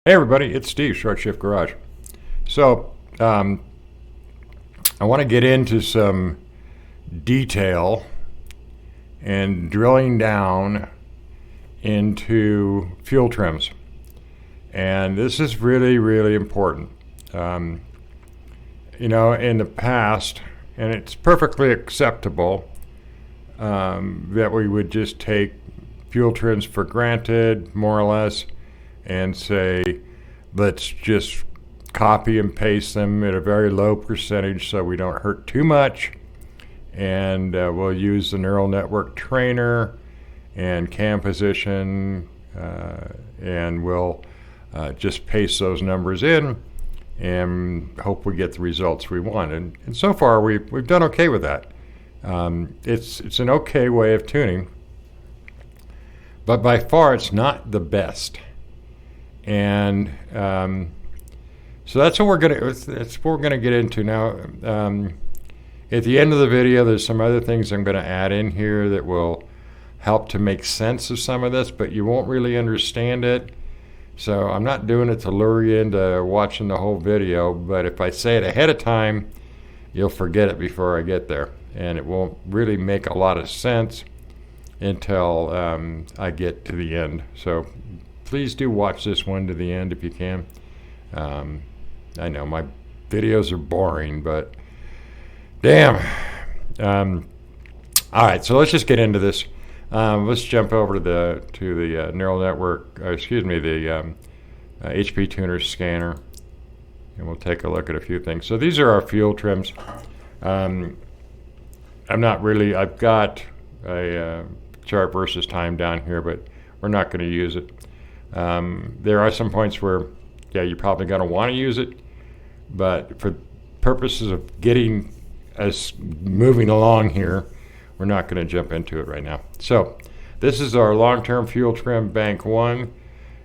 Hey everybody, it's Steve, Short Shift Garage. So, I want to get into some detail and drilling down into fuel trims. And this is really, really important. In the past, and it's perfectly acceptable that we would just take fuel trims for granted, more or less, and say, let's just copy and paste them at a very low percentage so we don't hurt too much. And we'll use the neural network trainer and cam position, and we'll just paste those numbers in and hope we get the results we want. And so far, we've done okay with that. It's an okay way of tuning, but by far it's not the best. And so that's what we're gonna get into now. At the end of the video, there's some other things I'm going to add in here that will help to make sense of some of this, but you won't really understand it. So I'm not doing it to lure you into watching the whole video, but if I say it ahead of time, you'll forget it before I get there, and it won't really make a lot of sense until I get to the end. So please do watch this one to the end if you can. I know my videos are boring, but damn. All right, so let's just get into this. Let's jump over to the neural network. The HP tuner scanner, and we'll take a look at a few things. So these are our fuel trims. I've got a chart versus time down here, but we're not going to use it. There are some points where, you're probably going to want to use it, but for purposes of getting us moving along here, we're not going to jump into it right now. So this is our long-term fuel trim bank 1,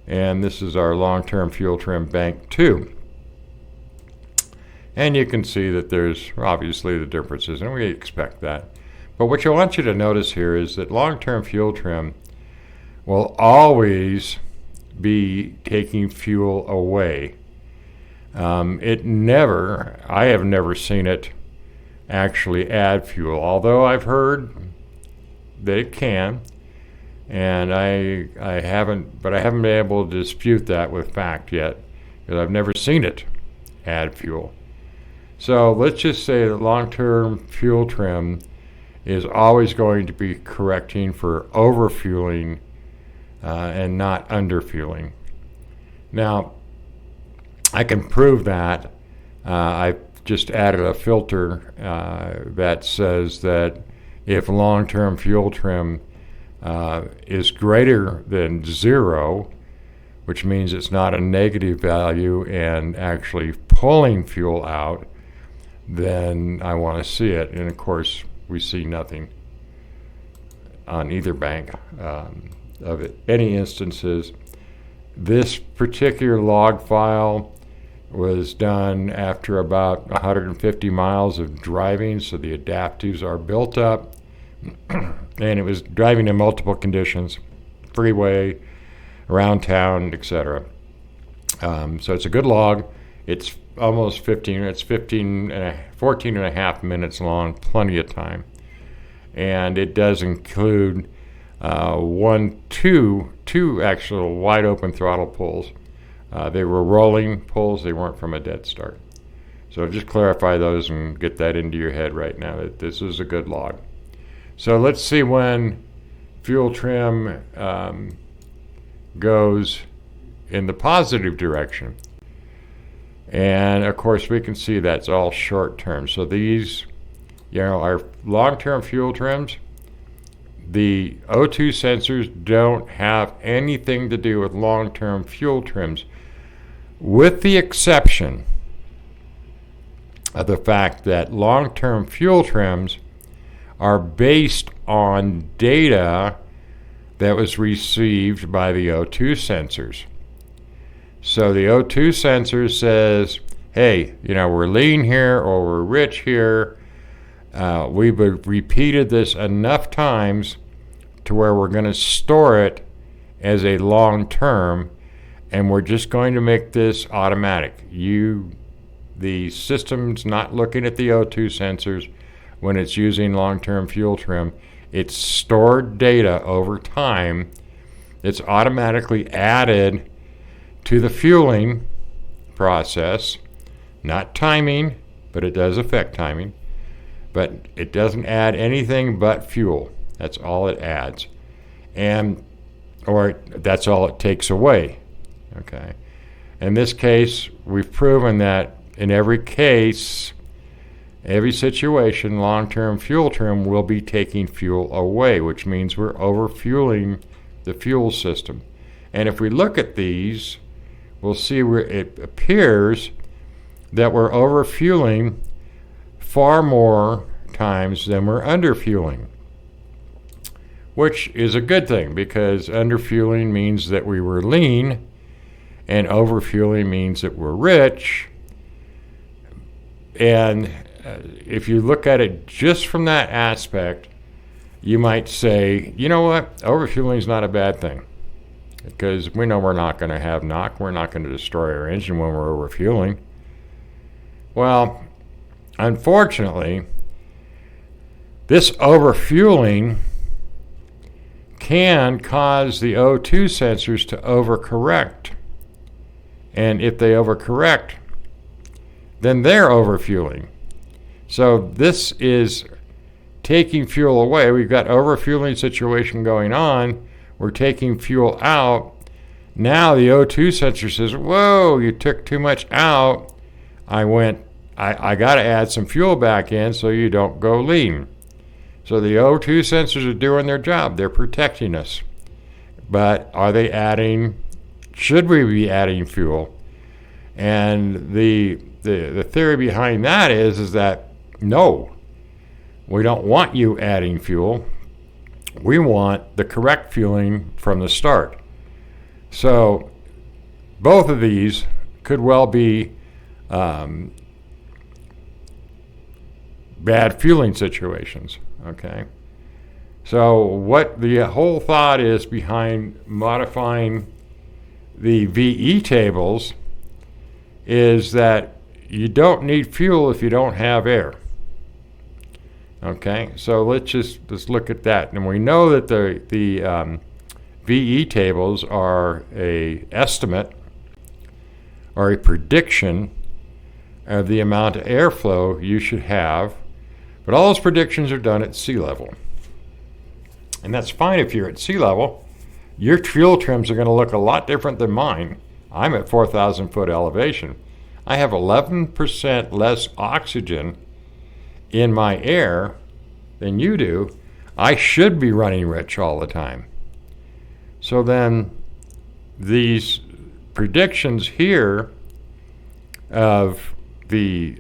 and this is our long-term fuel trim bank 2. And you can see that there's obviously the differences, and we expect that. But what I want you to notice here is that long-term fuel trim will always be taking fuel away. I have never seen it actually add fuel, although I've heard that it can, and I haven't been able to dispute that with fact yet, because I've never seen it add fuel. So let's just say that long-term fuel trim is always going to be correcting for overfueling and not underfueling. Now, I can prove that. I've just added a filter that says that if long-term fuel trim is greater than 0, which means it's not a negative value and actually pulling fuel out, then I want to see it. And of course, we see nothing on either bank of it. Any instances. This particular log file was done after about 150 miles of driving, so the adaptives are built up, and it was driving in multiple conditions, freeway, around town, etc. So it's a good log. It's almost 14 and a half minutes long, plenty of time. And it does include two actual wide open throttle pulls. They were rolling pulls, they weren't from a dead start. So just clarify those and get that into your head right now, that this is a good log. So let's see when fuel trim goes in the positive direction. And of course we can see that's all short term. So these, are long-term fuel trims. The O2 sensors don't have anything to do with long-term fuel trims, with the exception of the fact that long-term fuel trims are based on data that was received by the O2 sensors. So the O2 sensor says, hey, we're lean here or we're rich here. We've repeated this enough times to where we're going to store it as a long term, and we're just going to make this automatic. The system's not looking at the O2 sensors when it's using long-term fuel trim. It's stored data over time. It's automatically added to the fueling process, not timing, but it does affect timing. But it doesn't add anything but fuel. That's all it adds. Or that's all it takes away. Okay. In this case, we've proven that in every case, every situation, long-term fuel trim will be taking fuel away, which means we're overfueling the fuel system. And if we look at these, we'll see where it appears that we're overfueling far more times than we're underfueling, which is a good thing, because underfueling means that we were lean and overfueling means that we're rich. And if you look at it just from that aspect, you might say, you know what, overfueling is not a bad thing, because we know we're not going to have knock. We're not going to destroy our engine when we're overfueling. Well, unfortunately, this overfueling can cause the O2 sensors to overcorrect. And if they overcorrect, then they're overfueling. So this is taking fuel away. We've got overfueling situation going on. We're taking fuel out. Now the O2 sensor says, whoa, you took too much out. I got to add some fuel back in so you don't go lean. So the O2 sensors are doing their job. They're protecting us. But are they adding, should we be adding fuel? And the theory behind that is that no, we don't want you adding fuel. We want the correct fueling from the start. So both of these could well be bad fueling situations. Okay. So what the whole thought is behind modifying the VE tables is that you don't need fuel if you don't have air. Okay, so let's look at that. And we know that the VE tables are a estimate or a prediction of the amount of airflow you should have, but all those predictions are done at sea level. And that's fine if you're at sea level. Your fuel trims are going to look a lot different than mine. I'm at 4,000 foot elevation. I have 11% less oxygen in my air than you do. I should be running rich all the time. So then these predictions here of the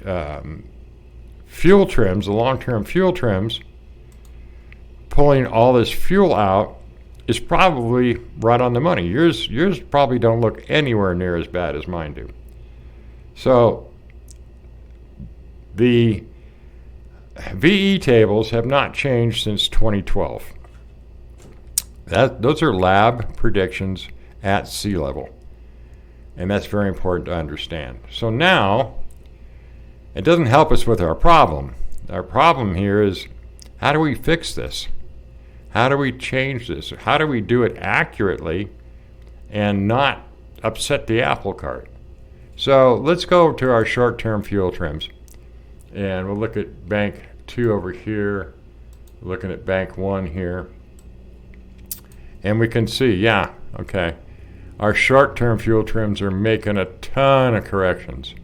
fuel trims, the long-term fuel trims, pulling all this fuel out is probably right on the money. Yours probably don't look anywhere near as bad as mine do. So the VE tables have not changed since 2012. Those are lab predictions at sea level. And that's very important to understand. So now, it doesn't help us with our problem. Our problem here is, how do we fix this? How do we change this? How do we do it accurately and not upset the apple cart? So let's go to our short-term fuel trims. And we'll look at bank 2 over here, looking at bank 1 here. And we can see, yeah, okay, our short-term fuel trims are making a ton of corrections.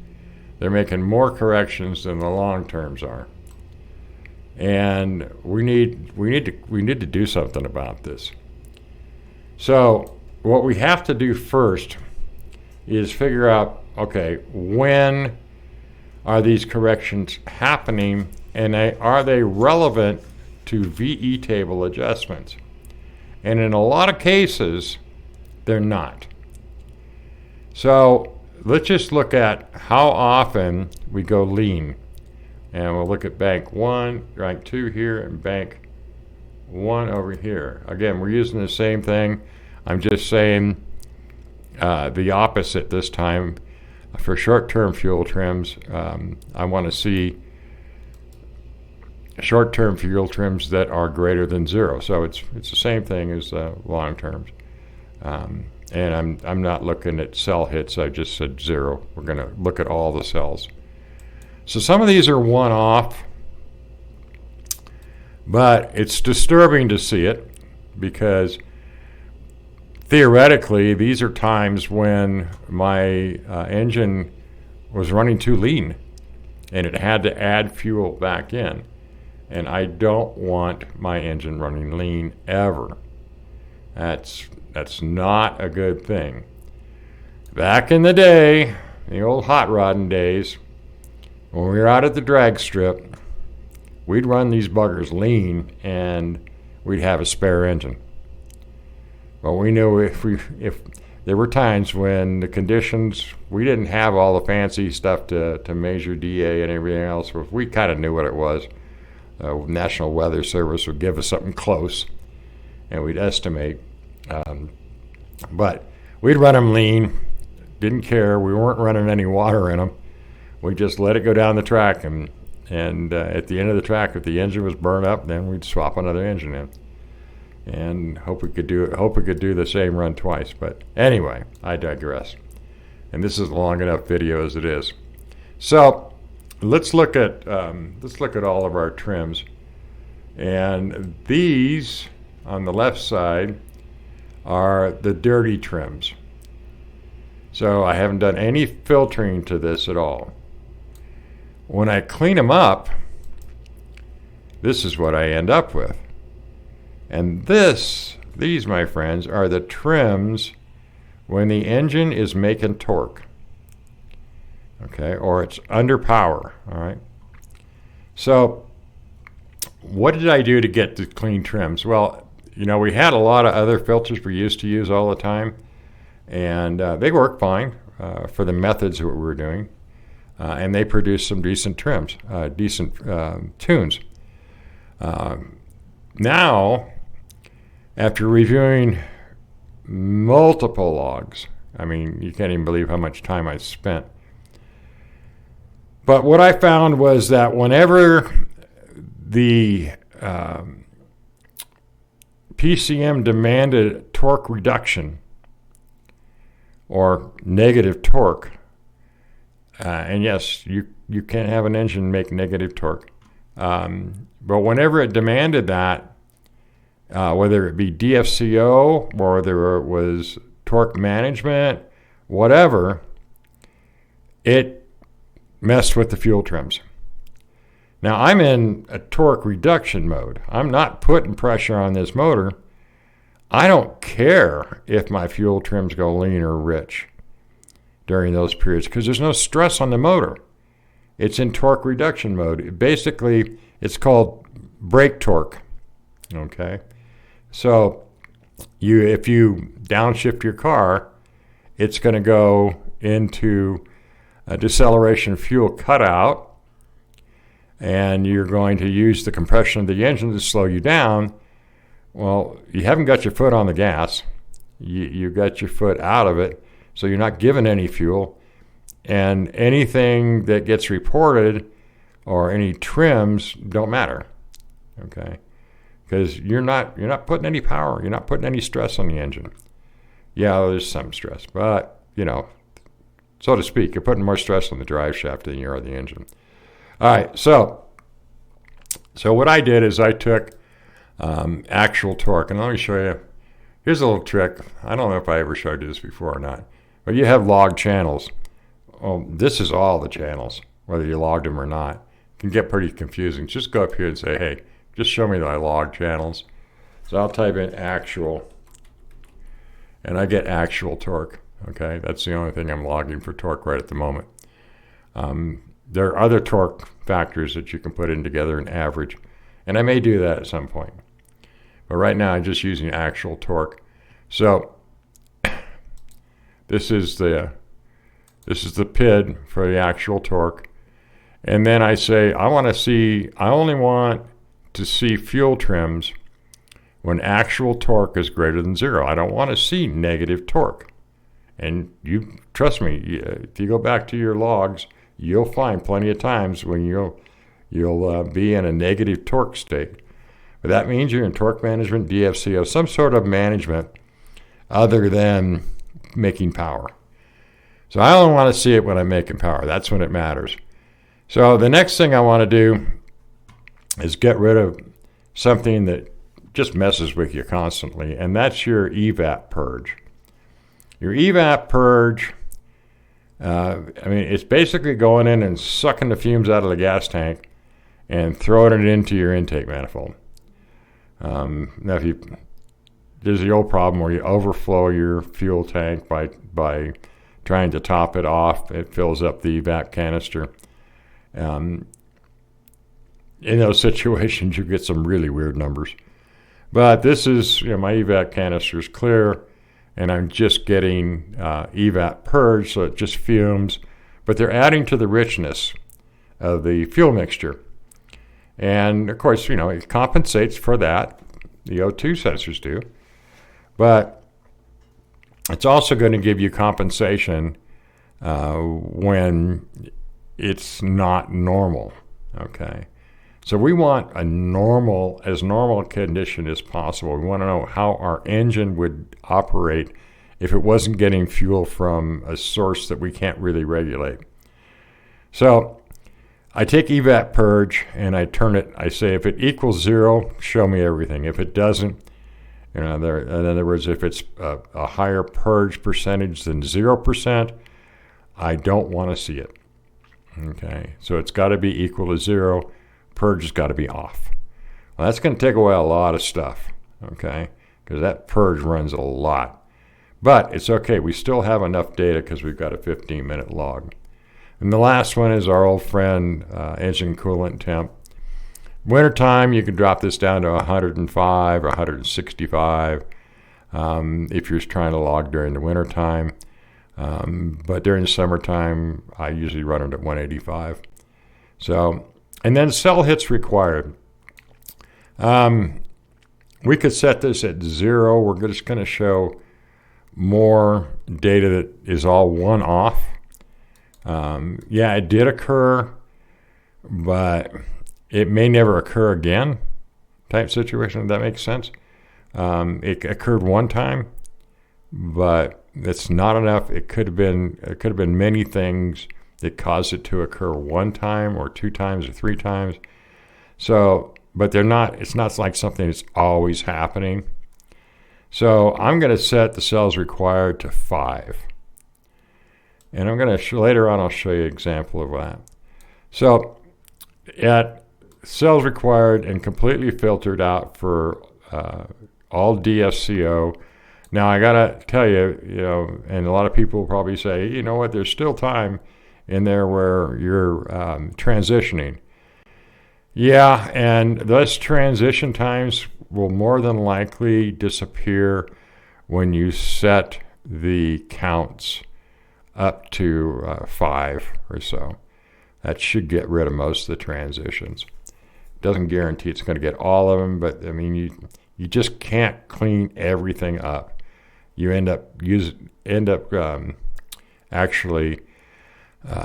They're making more corrections than the long terms are. And we need to do something about this. So what we have to do first is figure out, okay, when are these corrections happening, and are they relevant to VE table adjustments? And in a lot of cases, they're not. So let's just look at how often we go lean. And we'll look at bank 1, bank 2 here, and bank 1 over here. Again, we're using the same thing. I'm just saying the opposite this time. For short-term fuel trims, I want to see short-term fuel trims that are greater than 0. So it's the same thing as long terms. And I'm not looking at cell hits. I just said 0. We're going to look at all the cells. So some of these are one-off, but it's disturbing to see it because theoretically these are times when my engine was running too lean and it had to add fuel back in. And I don't want my engine running lean ever. That's not a good thing. Back in the day, the old hot rodding days, when we were out at the drag strip, we'd run these buggers lean and we'd have a spare engine. But we knew if there were times when the conditions, we didn't have all the fancy stuff to measure DA and everything else, but we kind of knew what it was. National Weather Service would give us something close and we'd estimate. But we'd run them lean, didn't care. We weren't running any water in them. We just let it go down the track, and at the end of the track, if the engine was burned up, then we'd swap another engine in, and hope we could do the same run twice. But anyway, I digress. And this is a long enough video as it is. So let's look at all of our trims, and these on the left side are the dirty trims. So I haven't done any filtering to this at all. When I clean them up, this is what I end up with. And these, my friends, are the trims when the engine is making torque. Okay, or it's under power, all right? So what did I do to get the clean trims? Well, we had a lot of other filters we used to use all the time, and they work fine for the methods that we were doing. And they produce some decent trims, decent tunes. Now, after reviewing multiple logs, I mean, you can't even believe how much time I spent. But what I found was that whenever the PCM demanded torque reduction or negative torque, and yes, you can't have an engine make negative torque. But whenever it demanded that, whether it be DFCO or whether it was torque management, whatever, it messed with the fuel trims. Now I'm in a torque reduction mode. I'm not putting pressure on this motor. I don't care if my fuel trims go lean or rich during those periods because there's no stress on the motor. It's in torque reduction mode. Basically, it's called brake torque. Okay, so if you downshift your car, it's going to go into a deceleration fuel cutout, and you're going to use the compression of the engine to slow you down. Well, you haven't got your foot on the gas. You got your foot out of it. So you're not giving any fuel, and anything that gets reported or any trims don't matter, okay? Because you're not putting any power, you're not putting any stress on the engine. Yeah, there's some stress, but so to speak, you're putting more stress on the drive shaft than you are the engine. All right, so what I did is I took actual torque, and let me show you. Here's a little trick. I don't know if I ever showed you this before or not. But you have log channels. Oh, this is all the channels, whether you logged them or not. It can get pretty confusing. Just go up here and say, hey, just show me my log channels. So I'll type in actual, and I get actual torque. Okay, that's the only thing I'm logging for torque right at the moment. There are other torque factors that you can put in together and average, and I may do that at some point. But right now I'm just using actual torque. So this is the PID for the actual torque. And then I say I only want to see fuel trims when actual torque is greater than 0. I don't want to see negative torque. And you trust me, if you go back to your logs, you'll find plenty of times when you'll be in a negative torque state. But that means you're in torque management, DFCO, some sort of management other than making power. So I only want to see it when I'm making power. That's when it matters. So the next thing I want to do is get rid of something that just messes with you constantly, and that's your evap purge. Your evap purge, it's basically going in and sucking the fumes out of the gas tank and throwing it into your intake manifold. Now, there's the old problem where you overflow your fuel tank by trying to top it off. It fills up the evap canister. In those situations, you get some really weird numbers. But this is, my evap canister is clear, and I'm just getting evap purge, so it just fumes. But they're adding to the richness of the fuel mixture. And, of course, it compensates for that. The O2 sensors do. But it's also going to give you compensation when it's not normal, okay? So we want as normal condition as possible. We want to know how our engine would operate if it wasn't getting fuel from a source that we can't really regulate. So I take evap purge and I turn it. I say if it equals 0, show me everything. If it doesn't, in other words, if it's a higher purge percentage than 0%, I don't want to see it. Okay, so it's got to be equal to 0. Purge has got to be off. Well, that's going to take away a lot of stuff, okay, because that purge runs a lot. But it's okay. We still have enough data because we've got a 15-minute log. And the last one is our old friend, engine coolant temp. Wintertime, you can drop this down to 105 or 165 if you're trying to log during the wintertime. But during the summertime, I usually run it at 185. So, and then cell hits required. We could set this at 0. We're just going to show more data that is all one-off. It did occur, but it may never occur again type situation, if that makes sense. It occurred one time, but it's not enough. It could have been many things that caused it to occur one time or 2 times or 3 times. So, but it's not like something that's always happening. So I'm going to set the cells required to 5. And I'm going to, later on, I'll show you an example of that. So at cells required and completely filtered out for all DFCO. Now I got to tell you, and a lot of people will probably say, you know what, there's still time in there where you're transitioning. Yeah, and those transition times will more than likely disappear when you set the counts up to 5 or so. That should get rid of most of the transitions. Doesn't guarantee it's going to get all of them, but I mean, you just can't clean everything up. You end up actually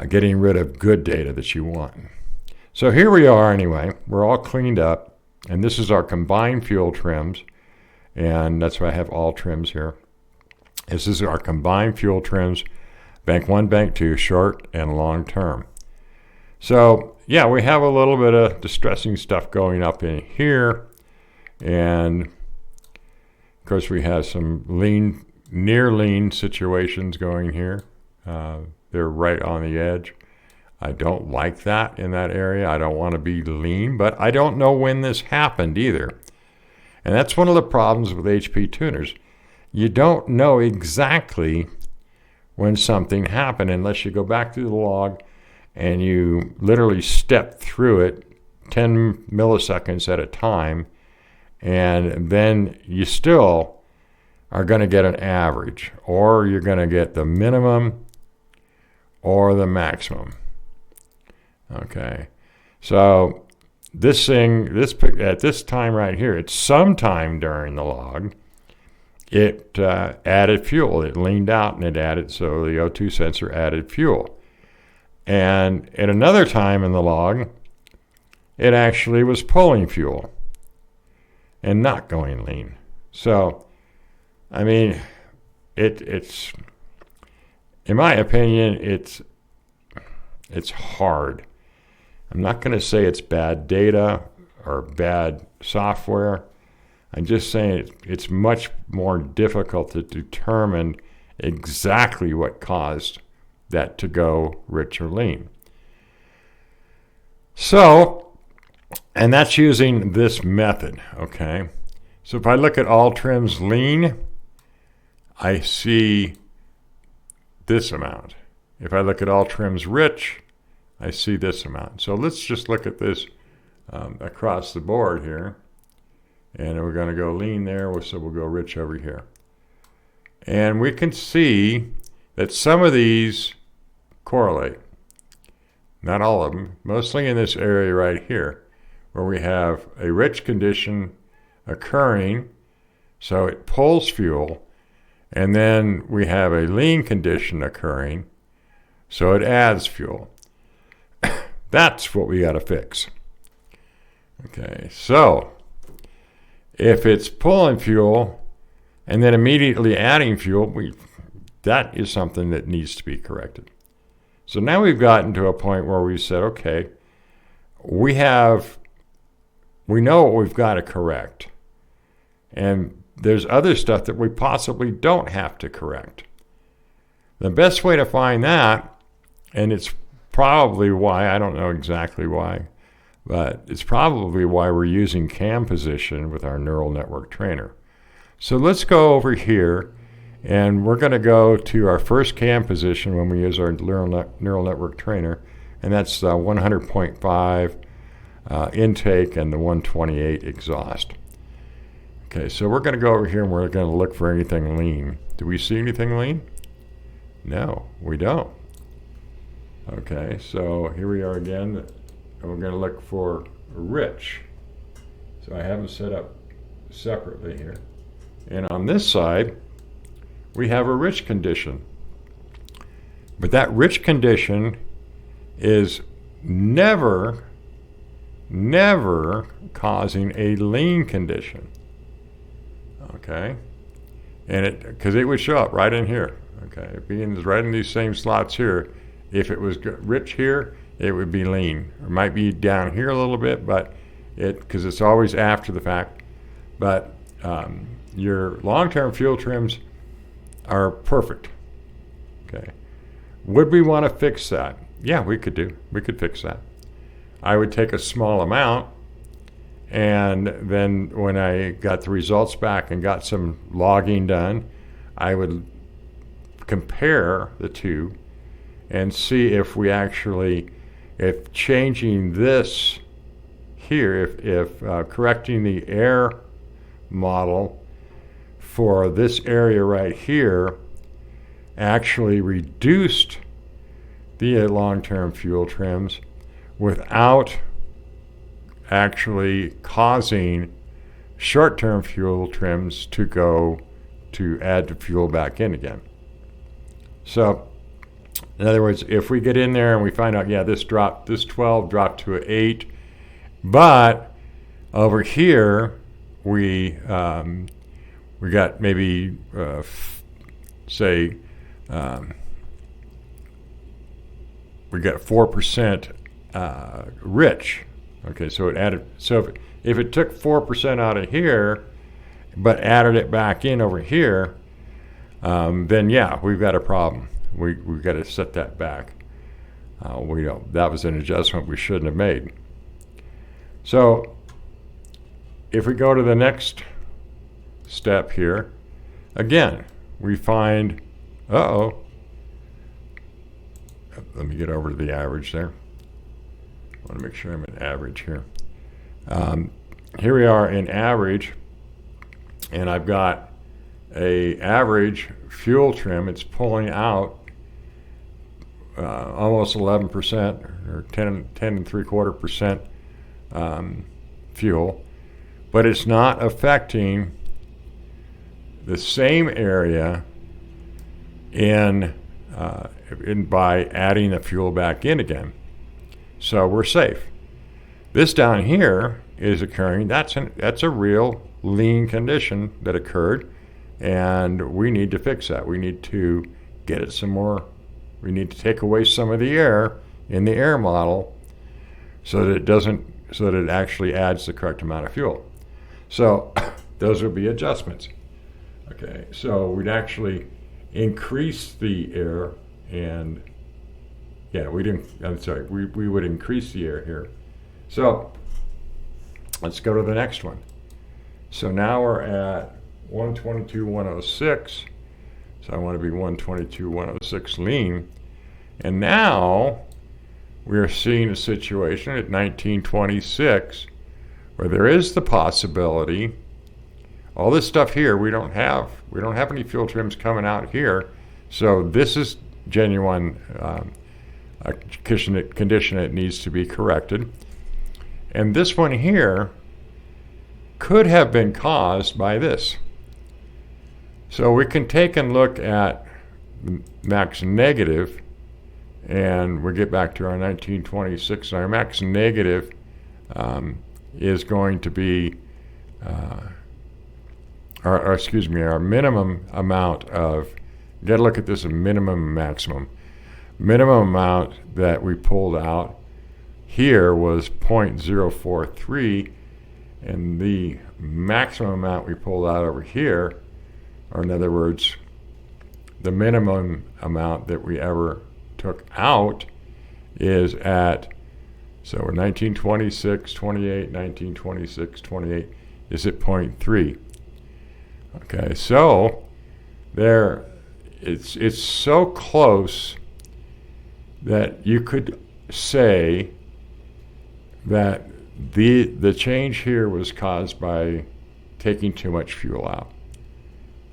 getting rid of good data that you want. So here we are anyway. We're all cleaned up, and this is our combined fuel trims, and that's why I have all trims here. This is our combined fuel trims, bank 1, bank 2, short and long term. So yeah, we have a little bit of distressing stuff going up in here, and of course we have some near lean situations going here. They're right on the edge. I don't like that in that area. I don't want to be lean, but I don't know when this happened either. And that's one of the problems with HP tuners. You don't know exactly when something happened unless you go back through the log and you literally step through it 10 milliseconds at a time, and then you still are going to get an average, or you're going to get the minimum or the maximum. Okay, so this at this time right here, it's sometime during the log, it added fuel. It leaned out and it added, so the O2 sensor added fuel. And at another time in the log, it actually was pulling fuel and not going lean. So, I mean, it's in my opinion, it's hard. I'm not going to say it's bad data or bad software. I'm just saying it's much more difficult to determine exactly what caused that to go rich or lean. So, and that's using this method, okay? So if I look at all trims lean, I see this amount. If I look at all trims rich, I see this amount. So let's just look at this across the board here. And we're going to go lean there, so we'll go rich over here. And we can see that some of these correlate. Not all of them, mostly in this area right here, where we have a rich condition occurring, so it pulls fuel, and then we have a lean condition occurring, so it adds fuel. That's what we got to fix. Okay, so if it's pulling fuel and then immediately adding fuel, that is something that needs to be corrected. So now we've gotten to a point where we said, okay, we know what we've got to correct. And there's other stuff that we possibly don't have to correct. The best way to find that, and it's probably why, I don't know exactly why, but it's probably why we're using cam position with our neural network trainer. So let's go over here, and we're going to go to our first cam position when we use our neural network trainer, and that's 100.5 intake and the 128 exhaust. Okay, so we're going to go over here and we're going to look for anything lean. Do we see anything lean? No, we don't. Okay, so here we are again. And we're going to look for rich. So I have them set up separately here. And on this side, we have a rich condition. But that rich condition is never causing a lean condition. Okay? And because it would show up right in here. Okay? Being right in these same slots here, if it was rich here, it would be lean. It might be down here a little bit, but because it's always after the fact. But your long-term fuel trims are perfect. Okay. Would we want to fix that? Yeah, we could fix that. I would take a small amount, and then when I got the results back and got some logging done, I would compare the two and see if we actually, if changing this here, if correcting the air model for this area right here actually reduced the long-term fuel trims without actually causing short-term fuel trims to go to add the fuel back in again. So, in other words, if we get in there and we find out, yeah, this 12 dropped to an 8, but over here we got maybe say we got 4% rich. Okay, so it added. So if it took 4% out of here, but added it back in over here, then yeah, we've got a problem. We've got to set that back. That was an adjustment we shouldn't have made. So if we go to the next step here, again, we find, let me get over to the average there. I want to make sure I'm in average here. Here we are in average, and I've got a average fuel trim. It's pulling out almost 11% or 10.75% fuel, but it's not affecting the same area in by adding the fuel back in again. So we're safe. This down here is occurring. That's a real lean condition that occurred, and we need to fix that. We need to get it some more. We need to take away some of the air in the air model so that it actually adds the correct amount of fuel. So those would be adjustments. Okay, so we'd actually increase the air, and we would increase the air here. So let's go to the next one. So now we're at 122.106. So I want to be 122.106 lean. And now we're seeing a situation at 1926 where there is the possibility, all this stuff here, we don't have any fuel trims coming out here. So this is genuine condition that needs to be corrected. And this one here could have been caused by this. So we can take and look at max negative, and we'll get back to our 1926. Our max negative is going to be, our minimum amount of, you got to look at this as minimum and maximum. Minimum amount that we pulled out here was 0.043, and the maximum amount we pulled out over here, or in other words, the minimum amount that we ever took out is at, so we're 1926, 28, 1926, 28 is at 0.3. Okay, so there, it's so close that you could say that the change here was caused by taking too much fuel out.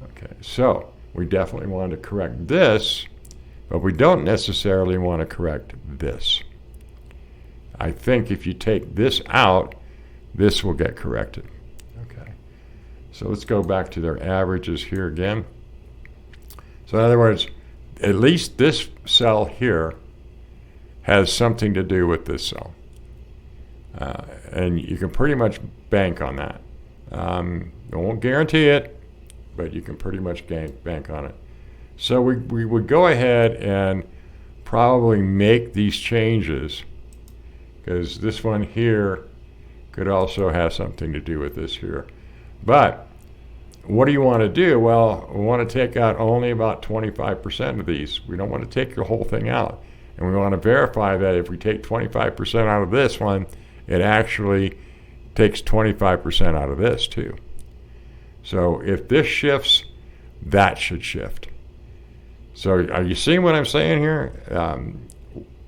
Okay, so we definitely want to correct this, but we don't necessarily want to correct this. I think if you take this out, this will get corrected. Okay, so let's go back to their averages here again. So in other words, at least this cell here has something to do with this cell. And you can pretty much bank on that. I won't guarantee it, but you can pretty much bank on it. So we would go ahead and probably make these changes, because this one here could also have something to do with this here. But what do you want to do? Well, we want to take out only about 25% of these. We don't want to take the whole thing out. And we want to verify that if we take 25% out of this one, it actually takes 25% out of this too. So if this shifts, that should shift. So are you seeing what I'm saying here?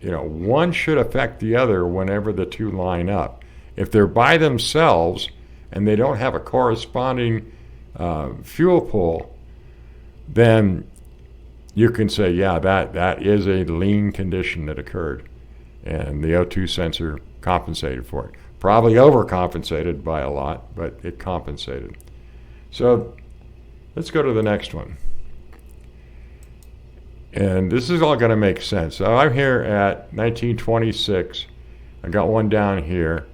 One should affect the other whenever the two line up. If they're by themselves and they don't have a corresponding fuel pull, then you can say, yeah, that is a lean condition that occurred, and the O2 sensor compensated for it. Probably overcompensated by a lot, but it compensated. So let's go to the next one. And this is all going to make sense. So I'm here at 1926. I got one down here.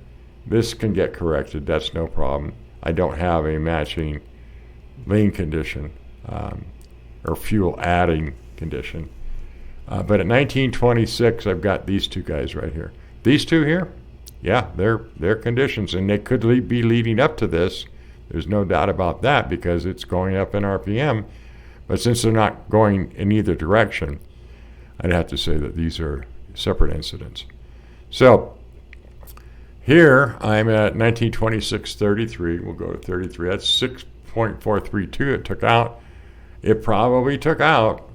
This can get corrected. That's no problem. I don't have a matching lean condition or fuel adding condition. But at 1926, I've got these two guys right here. These two here, yeah, they're conditions, and they could be leading up to this. There's no doubt about that, because it's going up in RPM. But since they're not going in either direction, I'd have to say that these are separate incidents. So here I'm at 1926.33. We'll go to 33. That's 6.432 it took out. It probably took out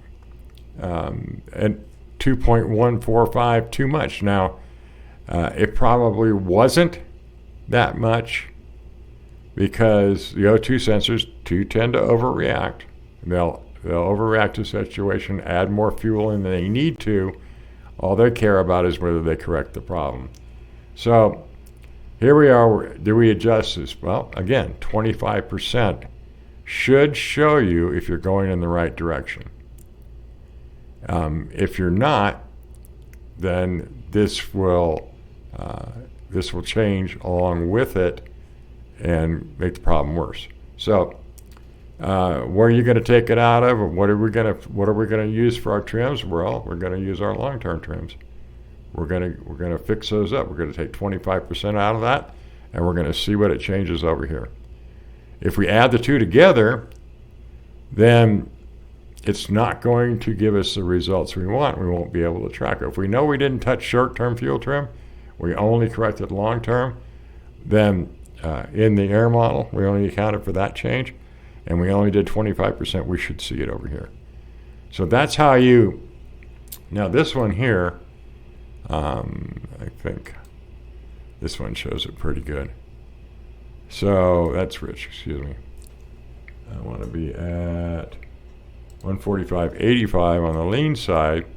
at 2.145 too much. Now, it probably wasn't that much, because the O2 sensors do tend to overreact. They'll overreact to the situation, add more fuel in than they need to. All they care about is whether they correct the problem. So here we are. Do we adjust this? Well, again, 25% should show you if you're going in the right direction. If you're not, then this will change along with it and make the problem worse. So, where are you going to take it out of, and what are we going to use for our trims? Well, we're going to use our long-term trims. We're going to fix those up. We're going to take 25% out of that, and we're going to see what it changes over here. If we add the two together, then it's not going to give us the results we want. We won't be able to track it. If we know we didn't touch short-term fuel trim, we only corrected long-term, then in the air model, we only accounted for that change, and we only did 25%, we should see it over here. So that's how you, now this one here, I think this one shows it pretty good. So that's rich, excuse me. I want to be at 145.85 on the lean side.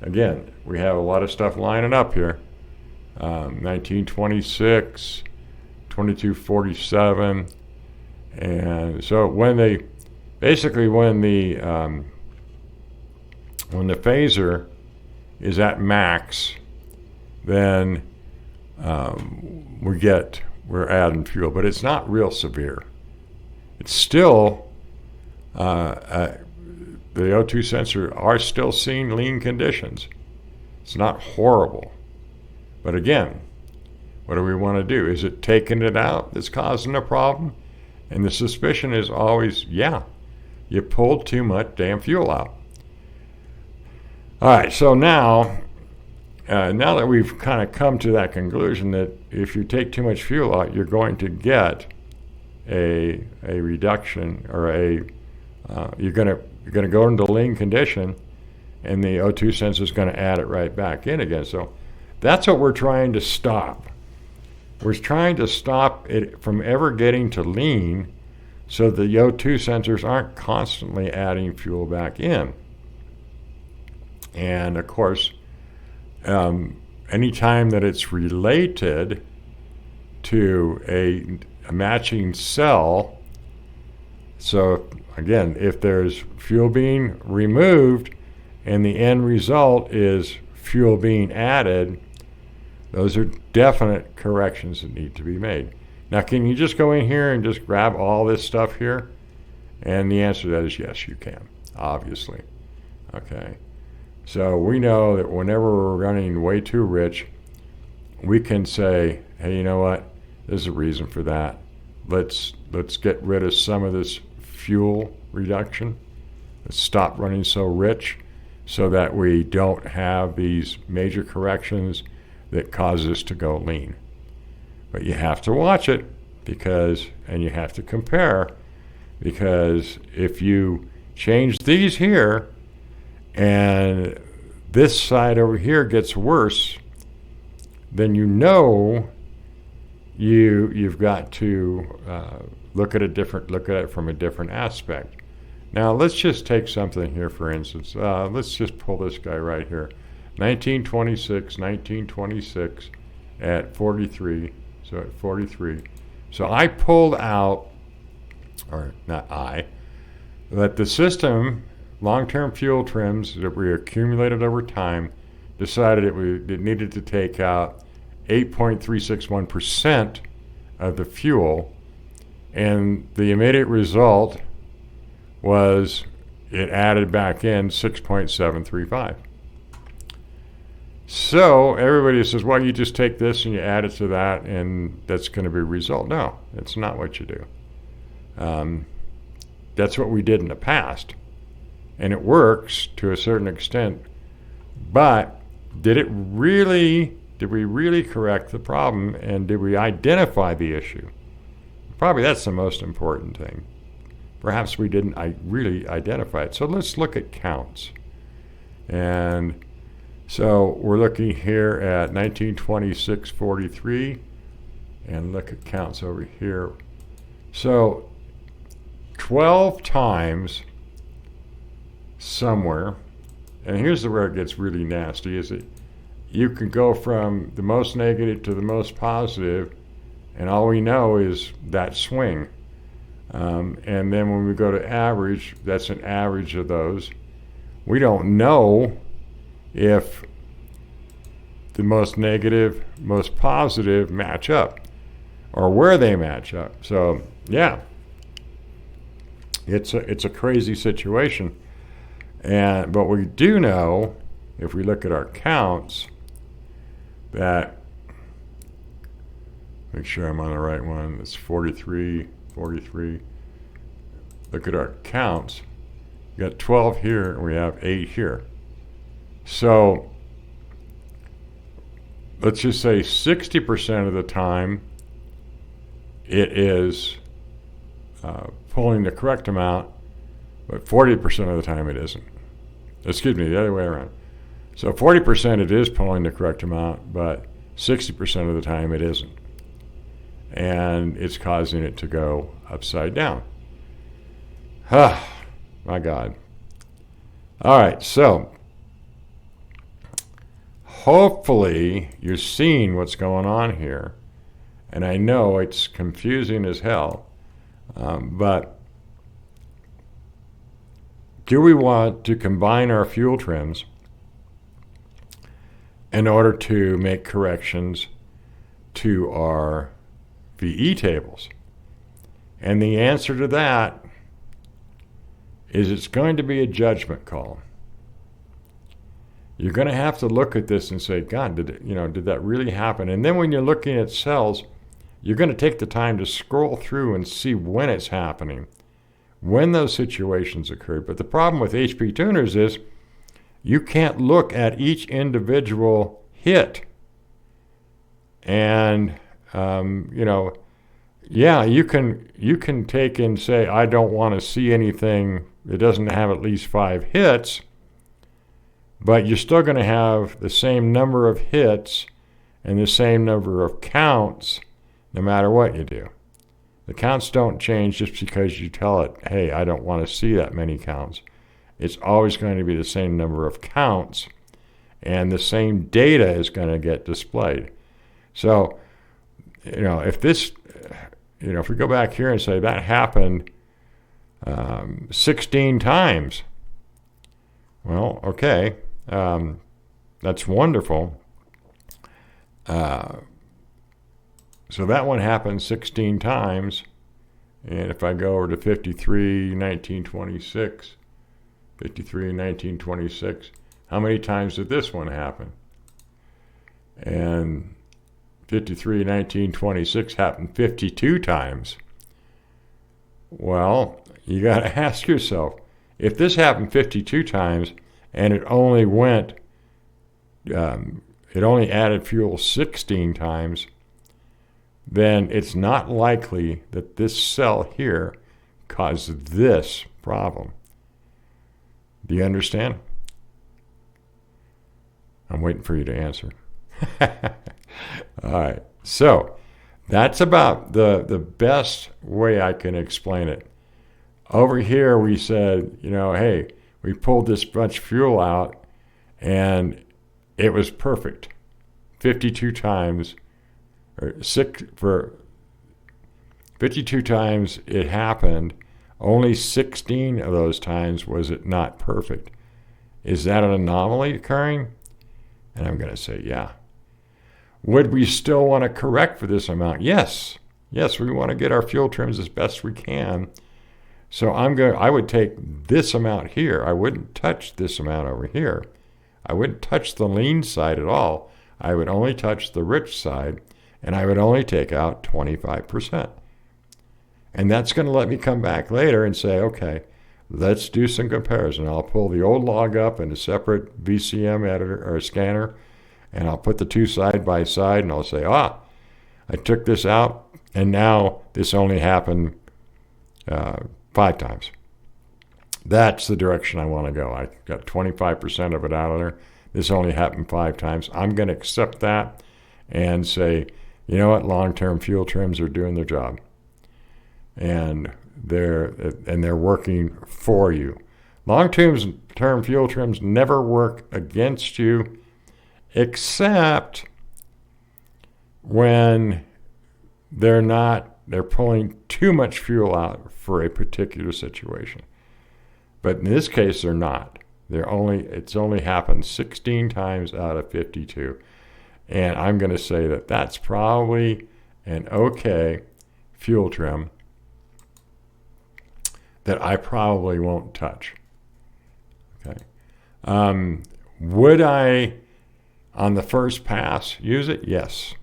Again, we have a lot of stuff lining up here. 1926, 2247, and so when the phaser is at max, then we're adding fuel, but it's not real severe. It's still the O2 sensor are still seeing lean conditions. It's not horrible. But again, what do we want to do? Is it taking it out that's causing a problem? And the suspicion is always, yeah, you pulled too much damn fuel out. All right, so now that we've kind of come to that conclusion that if you take too much fuel out, you're going to get a reduction, or you're going to go into lean condition, and the O2 sensor is going to add it right back in again. So that's what we're trying to stop. We're trying to stop it from ever getting to lean, so the O2 sensors aren't constantly adding fuel back in. And of course, anytime that it's related to a matching cell, so again, if there's fuel being removed and the end result is fuel being added, those are definite corrections that need to be made. Now, can you just go in here and just grab all this stuff here? And the answer to that is yes, you can, obviously. Okay. So we know that whenever we're running way too rich, we can say, hey, you know what? There's a reason for that. Let's get rid of some of this fuel reduction. Let's stop running so rich so that we don't have these major corrections that cause us to go lean. But you have to watch it, and you have to compare, because if you change these here and this side over here gets worse, then you've got to look at it from a different aspect. Now let's just take something here, for instance. Let's just pull this guy right here. 1926 at 43, so at 43. So I pulled out, or not that the system, long-term fuel trims that we accumulated over time, decided it needed to take out 8.361% of the fuel, and the immediate result was it added back in 6.735. So everybody says, well, you just take this and you add it to that, and that's going to be a result. No, that's not what you do. That's what we did in the past, and it works to a certain extent. But did we really correct the problem, and did we identify the issue? Probably that's the most important thing. Perhaps we didn't really identify it. So let's look at counts. And so we're looking here at 1926.43, and look at counts over here. So 12 times somewhere, and here's where it gets really nasty, is that you can go from the most negative to the most positive, and all we know is that swing. And then when we go to average, that's an average of those. We don't know if the most negative, most positive match up or where they match up. So, yeah, it's a crazy situation. But we do know, if we look at our counts, that, make sure I'm on the right one, it's 43. Look at our counts. We got 12 here, and we have 8 here. So let's just say 60% of the time it is pulling the correct amount, but 40% of the time it isn't. Excuse me, the other way around. So 40% it is pulling the correct amount, but 60% of the time it isn't. And it's causing it to go upside down. My God. All right, so hopefully you're seeing what's going on here. And I know it's confusing as hell, but do we want to combine our fuel trims in order to make corrections to our VE tables? And the answer to that is it's going to be a judgment call. You're going to have to look at this and say, God, did that really happen? And then when you're looking at cells, you're going to take the time to scroll through and see when it's happening, when those situations occurred. But the problem with HP tuners is you can't look at each individual hit. And you can take and say, I don't want to see anything that doesn't have at least 5 hits, but you're still going to have the same number of hits and the same number of counts no matter what you do. The counts don't change just because you tell it, hey, I don't want to see that many counts. It's always going to be the same number of counts, and the same data is going to get displayed. So, if we go back here and say that happened 16 times, well, okay, that's wonderful. So that one happened 16 times, and if I go over to 53, 1926, how many times did this one happen? And 53, 1926 happened 52 times. Well, you got to ask yourself, if this happened 52 times and it only added fuel 16 times, then it's not likely that this cell here caused this problem. Do you understand? I'm waiting for you to answer. All right. So that's about the best way I can explain it. Over here we said, hey, we pulled this much fuel out and it was perfect. 52 times, or 52 times it happened. Only 16 of those times was it not perfect. Is that an anomaly occurring? And I'm going to say, yeah. Would we still want to correct for this amount? Yes. Yes, we want to get our fuel trims as best we can. So I would take this amount here. I wouldn't touch this amount over here. I wouldn't touch the lean side at all. I would only touch the rich side, and I would only take out 25%. And that's going to let me come back later and say, okay, let's do some comparison. I'll pull the old log up in a separate VCM editor or scanner, and I'll put the two side by side, and I'll say, I took this out, and now this only happened 5 times. That's the direction I want to go. I got 25% of it out of there. This only happened 5 times. I'm going to accept that and say, you know what, long-term fuel trims are doing their job. And they're working for you. Long-term fuel trims never work against you, except when they're not they're pulling too much fuel out for a particular situation. But in this case, they're not. It's only happened 16 times out of 52. And I'm going to say that that's probably an okay fuel trim that I probably won't touch. Okay. Would I, on the first pass, use it? Yes.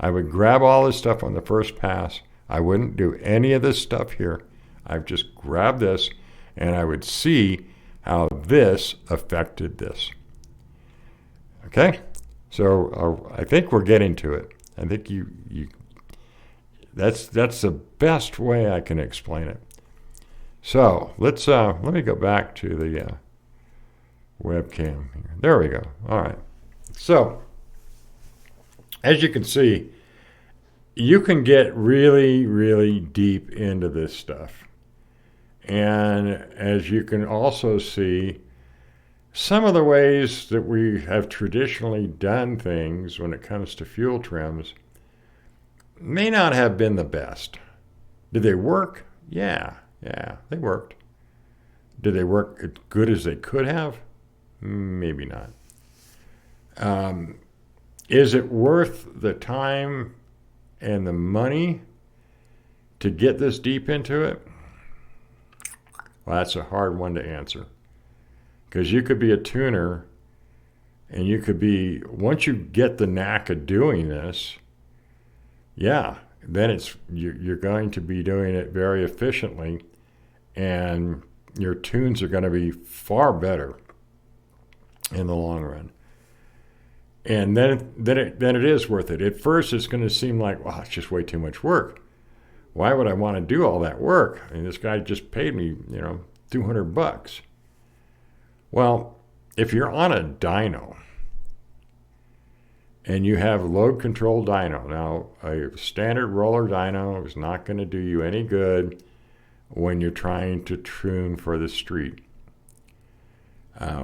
I would grab all this stuff on the first pass. I wouldn't do any of this stuff here. I've just grabbed this, and I would see how this affected this. Okay? So I think we're getting to it. I think that's the best way I can explain it. So let me go back to the webcam here. There we go. All right. So as you can see, you can get really, really deep into this stuff. And as you can also see, some of the ways that we have traditionally done things when it comes to fuel trims may not have been the best. Did they work? Yeah, they worked. Did they work as good as they could have? Maybe not. Is it worth the time and the money to get this deep into it? Well, that's a hard one to answer. Because you could be a tuner, and you could be, once you get the knack of doing this, then you're going to be doing it very efficiently, and your tunes are going to be far better in the long run. And then it is worth it. At first, it's going to seem like, well, it's just way too much work. Why would I want to do all that work? I mean, this guy just paid me, $200. Well, if you're on a dyno and you have load control dyno, now a standard roller dyno is not going to do you any good when you're trying to tune for the street,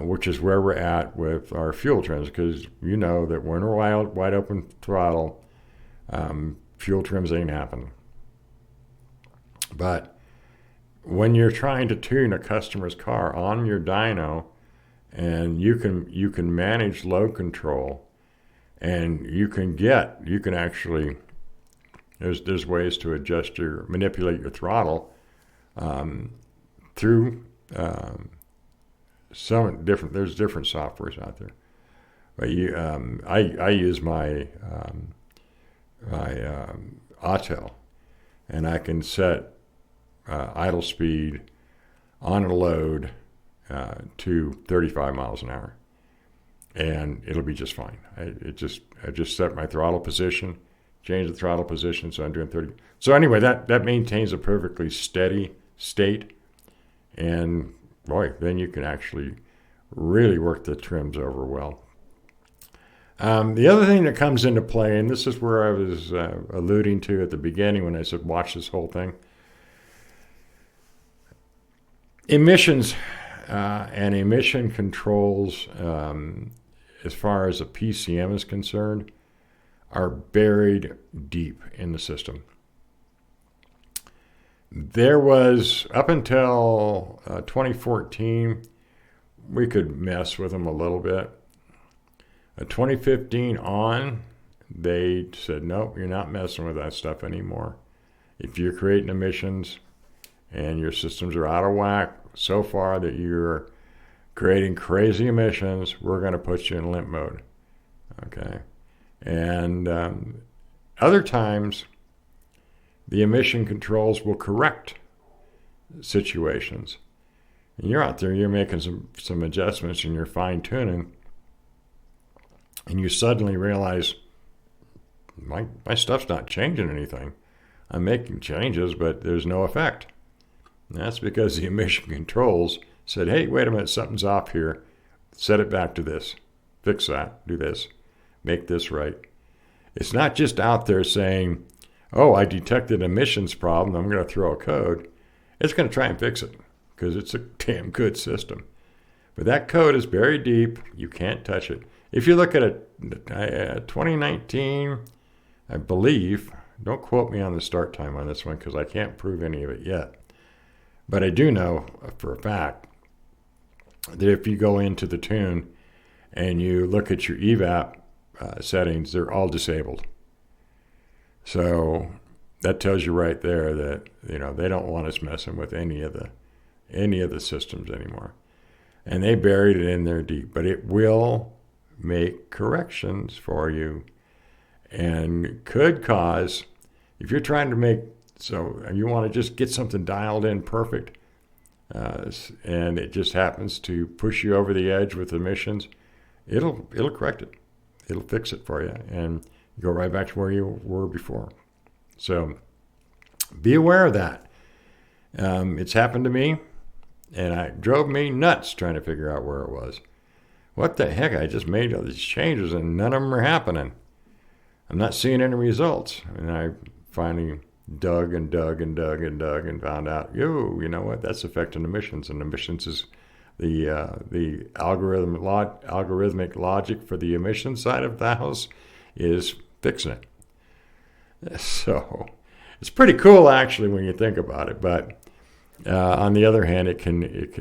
which is where we're at with our fuel trims, because you know that when we're wide open throttle, fuel trims ain't happening. But when you're trying to tune a customer's car on your dyno, and you can manage load control, and you can actually, there's ways to manipulate your throttle through there's different softwares out there. But I use my Autel, and I can set idle speed on a load to 35 miles an hour, and it'll be just fine. I just set my throttle position, change the throttle position, so I'm doing 30. So anyway, that maintains a perfectly steady state, and boy, then you can actually really work the trims over well. The other thing that comes into play, and this is where I was alluding to at the beginning when I said watch this whole thing, emissions and emission controls, as far as a PCM is concerned, are buried deep in the system. There was, up until 2014, we could mess with them a little bit. 2015 on, they said, nope, you're not messing with that stuff anymore. If you're creating emissions and your systems are out of whack so far that you're creating crazy emissions, we're going to put you in limp mode. Okay. And other times, the emission controls will correct situations. And you're out there, you're making some adjustments and you're fine tuning, and you suddenly realize my stuff's not changing anything. I'm making changes, but there's no effect. And that's because the emission controls said, hey, wait a minute, something's off here. Set it back to this. Fix that. Do this. Make this right. It's not just out there saying, oh, I detected an emissions problem, I'm going to throw a code. It's going to try and fix it because it's a damn good system. But that code is buried deep. You can't touch it. If you look at 2019, I believe, Don't quote me on the start time on this one because I can't prove any of it yet. But I do know for a fact that if you go into the tune and you look at your evap settings, they're all disabled. So that tells you right there that they don't want us messing with any of the systems anymore. And they buried it in there deep, but it will make corrections for you and could cause, if you're trying to make, so you want to just get something dialed in perfect, and it just happens to push you over the edge with emissions, it'll correct it. It'll fix it for you and go right back to where you were before. So be aware of that. It's happened to me, and it drove me nuts trying to figure out where it was. What the heck? I just made all these changes and none of them are happening. I'm not seeing any results. And I finally dug and found out, you know what? That's affecting emissions, and emissions is the algorithmic logic for the emission side of the house is fixing it. So it's pretty cool actually when you think about it. But on the other hand, it can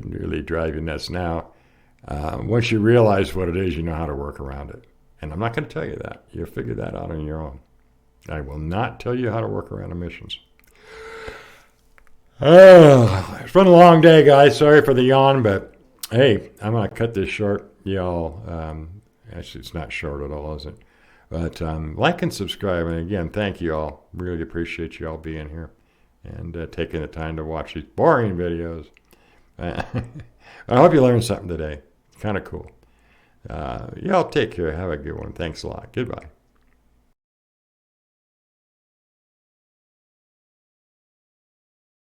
really drive you nuts. Now, once you realize what it is, you know how to work around it. And I'm not going to tell you that. You'll figure that out on your own. I will not tell you how to work around emissions. It's been a long day, guys. Sorry for the yawn, but hey, I'm going to cut this short, y'all. Actually, it's not short at all, is it? But like and subscribe. And again, thank you all. Really appreciate you all being here and taking the time to watch these boring videos. I hope you learned something today. It's kind of cool. Y'all take care. Have a good one. Thanks a lot. Goodbye.